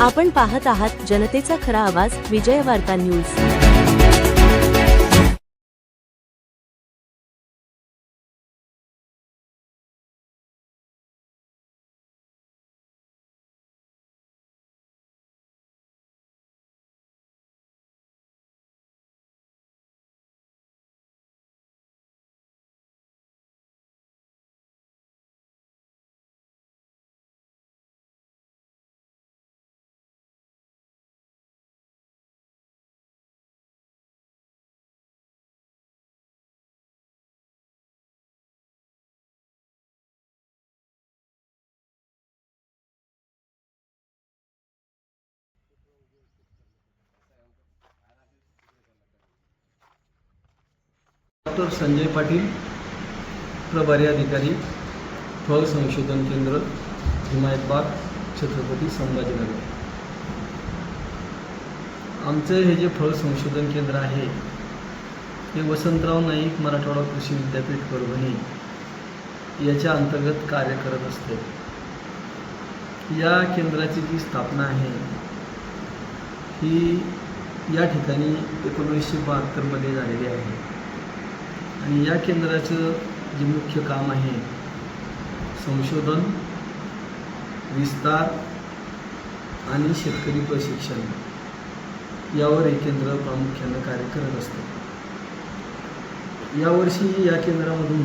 आपण पाहत आहात जनतेचा खरा आवाज, विजय वार्ता न्यूज। डॉक्टर संजय पाटील, प्रभारी अधिकारी, फळ संशोधन केंद्र, हिमायतबाग, छत्रपती संभाजीनगर। आमचे हे जे फळ संशोधन केंद्र आहे हे वसंतराव नाईक मराठवाडा कृषी विद्यापीठ परभणी याच्या अंतर्गत कार्य करत असते। या केंद्राची जी स्थापना आहे ही या ठिकाणी 1972 मध्ये झालेली आहे आणि या केंद्राचं जे मुख्य काम आहे संशोधन, विस्तार आणि शेतकरी प्रशिक्षण यावर हे केंद्र प्रामुख्याने कार्य करत असते। यावर्षी या केंद्रामधून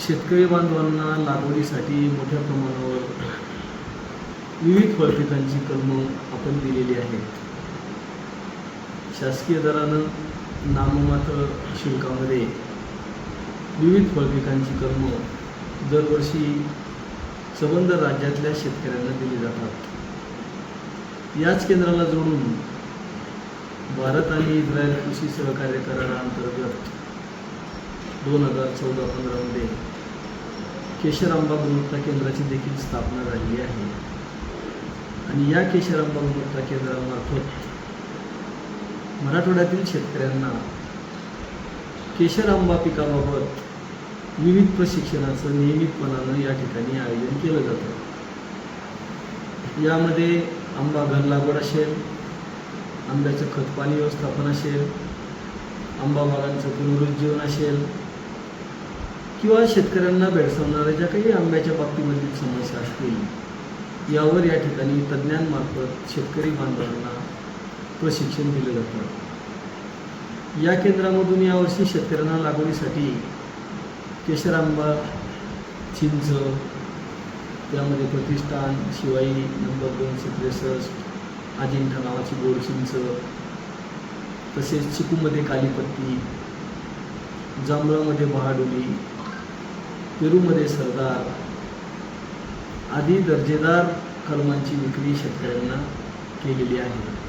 शेतकरी बांधवांना लागवडीसाठी मोठ्या प्रमाणावर विविध फळपिकांची कलमं आपण दिलेली आहेत। शासकीय दरानं नाममात्र शुल्कामध्ये विविध फळपिकांची कलमं दरवर्षी संबंध राज्यातल्या शेतकऱ्यांना दिली जातात। याच केंद्राला जोडून भारत आणि इस्रायल कृषी सहकार्य कराराअंतर्गत 2014-15 मध्ये केशर आंबा गुणवत्ता केंद्राची देखील स्थापना झालेली आहे आणि या केशर आंबा गुणवत्ता केंद्रामार्फत मराठवाड्यातील शेतकऱ्यांना केशर आंबा पिकाबाबत विविध प्रशिक्षणाचं नियमितपणानं या ठिकाणी आयोजन केलं जातं। यामध्ये आंबा घन लागवड असेल, आंब्याचं खतपाणी व्यवस्थापन असेल, आंबा बागांचं पुनरुज्जीवन असेल किंवा शेतकऱ्यांना भेडसावणाऱ्या ज्या काही आंब्याच्या बाबतीमधील समस्या असतील यावर या ठिकाणी तज्ज्ञांमार्फत शेतकरी बांधवांना प्रशिक्षण दिलं जातं। या केंद्रामधून यावर्षी शेतकऱ्यांना लागवडीसाठी केशर आंबा, चिंच, त्यामध्ये प्रतिष्ठान, शिवाई नंबर 263, अजिंठा नावाची गोड चिंच, तसेच चिकूमध्ये कालीपत्ती, जांभळामध्ये बहाडोली, पेरूमध्ये सरदार आदी दर्जेदार कलमांची विक्री शेतकऱ्यांना केलेली आहे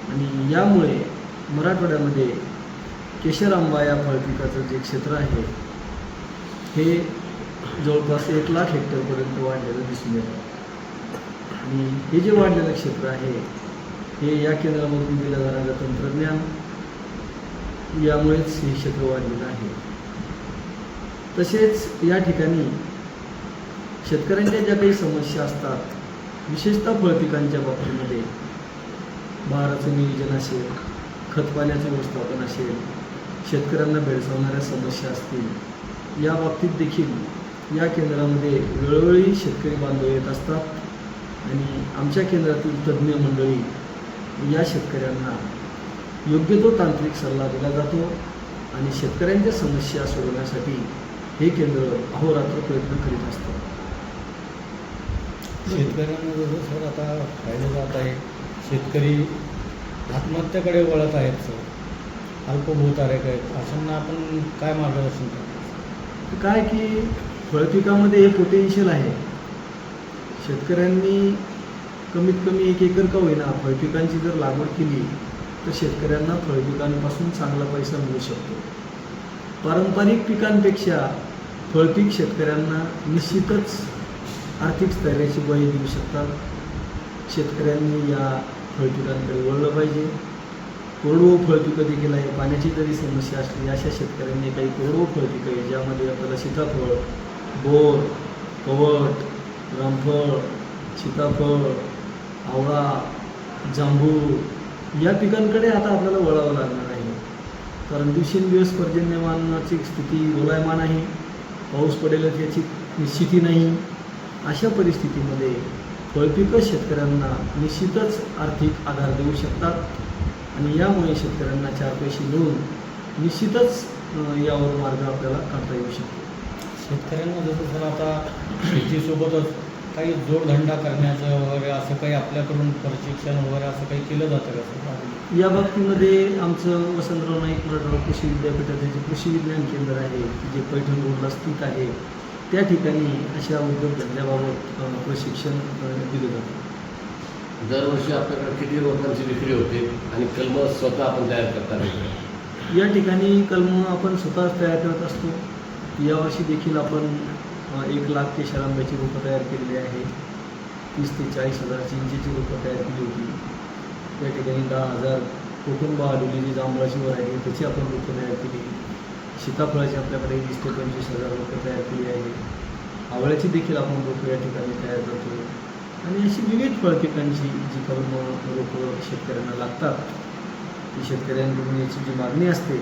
आणि यामुळे मराठवाड्यामध्ये केशर आंबा या फळपिकाचं जे क्षेत्र आहे हे जवळपास 1 लाख हेक्टरपर्यंत वाढलेलं दिसून येतं आणि हे जे वाढलेलं क्षेत्र आहे हे या केंद्रामधून दिलं जाणारं तंत्रज्ञान यामुळेच हे क्षेत्र वाढलेलं आहे। तसेच या ठिकाणी शेतकऱ्यांच्या ज्या काही समस्या असतात, विशेषतः फळपिकांच्या बाबतीमध्ये बहाराचं नियोजन असेल, खतपाण्याचं व्यवस्थापन असेल, शेतकऱ्यांना भेडसावणाऱ्या समस्या असतील, या बाबतीत देखील या केंद्रामध्ये वेळोवेळी शेतकरी बांधव येत असतात आणि आमच्या केंद्रातील तज्ज्ञ मंडळी या शेतकऱ्यांना योग्य तो तांत्रिक सल्ला दिला जातो आणि शेतकऱ्यांच्या समस्या सोडवण्यासाठी हे केंद्र अहोरात्र प्रयत्न करीत असतं। शेतकऱ्यांना जसं सर आता पाहिलं जात आहे, शेतकरी आत्महत्याकडे वळत आहेत सर, अल्पभूधारक आहेत, अशांना आपण काय मार्गदर्शन करतो? काय की फळपिकामध्ये हे पोटेन्शियल आहे। शेतकऱ्यांनी कमीत कमी 1 एकर का होईना फळपिकांची जर लागवड केली तर शेतकऱ्यांना फळपिकांपासून चांगला पैसा मिळू शकतो। पारंपरिक पिकांपेक्षा फळपीक शेतकऱ्यांना निश्चितच आर्थिक स्थैर्याची ग्वाही देऊ शकतात। शेतकऱ्यांनी या फळपिकांकडे वळलं पाहिजे। कोरडवू फळपिकं देखील आहे, पाण्याची जरी समस्या असली अशा शेतकऱ्यांनी काही कोरडवू फळपिकं आहे ज्यामध्ये आपल्याला सीताफळ, बोर, कवठ, रामफळ, सीताफळ, आवळा, जांभूळ या पिकांकडे आता आपल्याला वळावं लागणार आहे. कारण दिवसेंदिवस पर्जन्यमानाची स्थिती डोलायमान आहे. पाऊस पडेल याची निश्चिती नाही. अशा परिस्थितीमध्ये फळपिकं शेतकऱ्यांना निश्चितच आर्थिक आधार देऊ शकतात आणि यामुळे शेतकऱ्यांना 4 पैसे मिळून निश्चितच यावर मार्ग आपल्याला काढता येऊ शकतो. शेतकऱ्यांना जसं सर आता शेतीसोबतच काही जोडधंदा करण्याचं वगैरे असं काही आपल्याकडून प्रशिक्षण वगैरे असं काही केलं जातं का सर? या बाबतीमध्ये आमचं वसंतराव नाईक मराठवाडा कृषी विद्यापीठाचे जे कृषी विज्ञान केंद्र आहे, जे पैठण रोडला स्थित आहे, त्या ठिकाणी अशा उद्योगधंद्याबाबत प्रशिक्षण दिलं जातं. दरवर्षी आपल्याकडे किती रोपांची विक्री होते आणि कलम स्वतः आपण तयार करतात? या ठिकाणी कलमं आपण स्वतःच तयार करत असतो. यावर्षी देखील आपण 1 लाख केशर आंब्याची रोपं तयार केलेली आहे. 30 ते 40 हजार चिंचेची रोपं तयार केली होती. त्या ठिकाणी 10,000 कोकण बहाडुली जी जांभळाची वर आहे त्याची आपण रोपं तयार केली. सीताफळाची आपल्याकडे 20 ते 25,000 रोपं तयार केली आहे. आवळ्याची देखील आपण रोपं या ठिकाणी तयार करतो आणि अशी विविध फळपिकांची जी रोपं शेतकऱ्यांना लागतात, ती शेतकऱ्यांकडून याची जी मागणी असते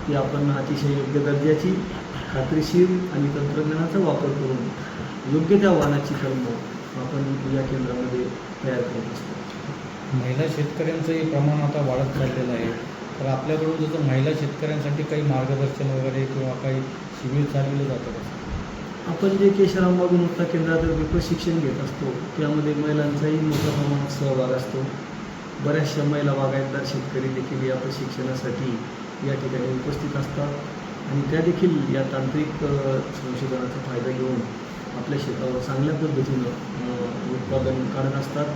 ती आपण अतिशय योग्य दर्जाची, खात्रीशीर आणि तंत्रज्ञानाचा वापर करून योग्य त्या वाहनाची कलमं आपण या केंद्रामध्ये तयार करत असतो. महिला शेतकऱ्यांचंही प्रमाण आता वाढत चाललेलं आहे. तर आपल्याकडून जसं महिला शेतकऱ्यांसाठी काही मार्गदर्शन वगैरे किंवा काही शिबिर चालवलं जातं का? आपण जे केशर आंबा गुणवत्ता केंद्रातर्फे प्रशिक्षण घेत असतो त्यामध्ये महिलांचाही मोठ्या प्रमाणात सहभाग असतो. बऱ्याचशा महिला बागायतदार शेतकरी देखील या प्रशिक्षणासाठी या ठिकाणी उपस्थित असतात आणि त्या देखील या तांत्रिक संशोधनाचा फायदा घेऊन आपल्या शेतावर चांगल्या पद्धतीनं उत्पादन काढत असतात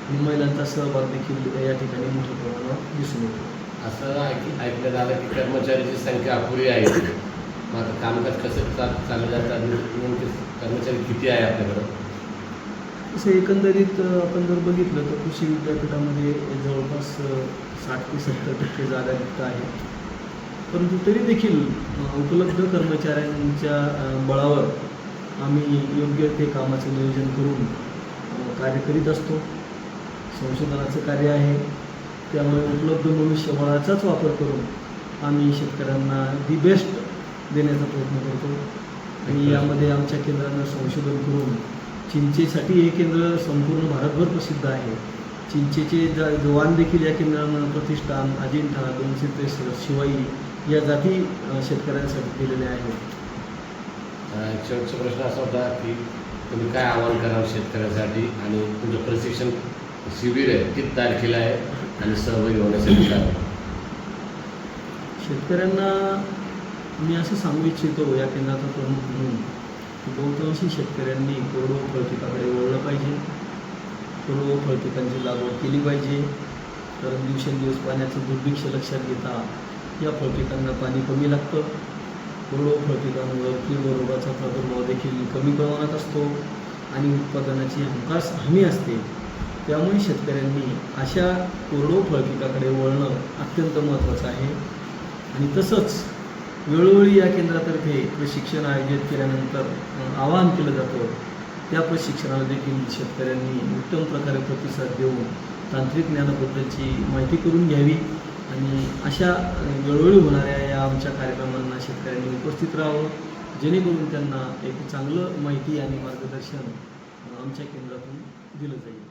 आणि महिलांचा सहभाग देखील या ठिकाणी मोठ्या प्रमाणात दिसून येतो. असं ऐकण्यात आलं की कर्मचाऱ्याची संख्या अपुरी आहे. मग आता कामकाज कसं चाललं जातं? नेमके कर्मचारी किती आहे आपल्याकडं? तसं एकंदरीत आपण जर बघितलं तर कृषी विद्यापीठामध्ये जवळपास 60 ते 70% जागा रिक्त आहेत. परंतु तरी देखील उपलब्ध कर्मचाऱ्यांच्या बळावर आम्ही योग्य ते कामाचं नियोजन करून कार्य करीत असतो. संशोधनाचं कार्य आहे त्यामुळे उपलब्ध मनुष्यबळाचाच वापर करून आम्ही शेतकऱ्यांना दी बेस्ट देण्याचा प्रयत्न करतो आणि यामध्ये आमच्या केंद्रानं संशोधन करून चिंचेसाठी हे केंद्र संपूर्ण भारतभर प्रसिद्ध आहे. चिंचेचे जवान देखील या केंद्रानं प्रतिष्ठान, अजिंठा, 263, शिवाई या जाती शेतकऱ्यांसाठी केलेल्या आहेत. शेवटचा प्रश्न असा होता की तुम्ही काय आवाहन कराल शेतकऱ्यांसाठी आणि तुमचं प्रशिक्षण शिबिर आहे किती तारखेला आहे आणि सहभागी होण्यासाठी काय? शेतकऱ्यांना मी असं सांगू इच्छितो या केंद्राचा प्रमुख म्हणून की बहुतांशी शेतकऱ्यांनी कोरडवाहू फळपिकाकडे वळलं पाहिजे. कोरडवाहू फळपिकांची लागवड केली पाहिजे. कारण दिवसेंदिवस पाण्याचं दुर्भिक्ष लक्षात घेता या फळपिकांना पाणी कमी लागतं. कोरडवाहू फळपिकांमुळे कीड व रोगाचा प्रादुर्भाव देखील कमी प्रमाणात असतो आणि उत्पादनाची हमखास हमी असते. त्यामुळे शेतकऱ्यांनी अशा कोरडवाहू फळपिकाकडे वळणं अत्यंत महत्त्वाचं आहे आणि तसंच वेळोवेळी या केंद्रातर्फे प्रशिक्षण आयोजित केल्यानंतर आवाहन केलं जातं. त्या प्रशिक्षणाला देखील शेतकऱ्यांनी उत्तम प्रकारे प्रतिसाद देऊन तांत्रिक ज्ञानाबद्दलची माहिती करून घ्यावी आणि अशा वेळोवेळी होणाऱ्या या आमच्या कार्यक्रमांना शेतकऱ्यांनी उपस्थित राहावं जेणेकरून त्यांना एक चांगलं माहिती आणि मार्गदर्शन आमच्या केंद्रातून दिलं जाईल.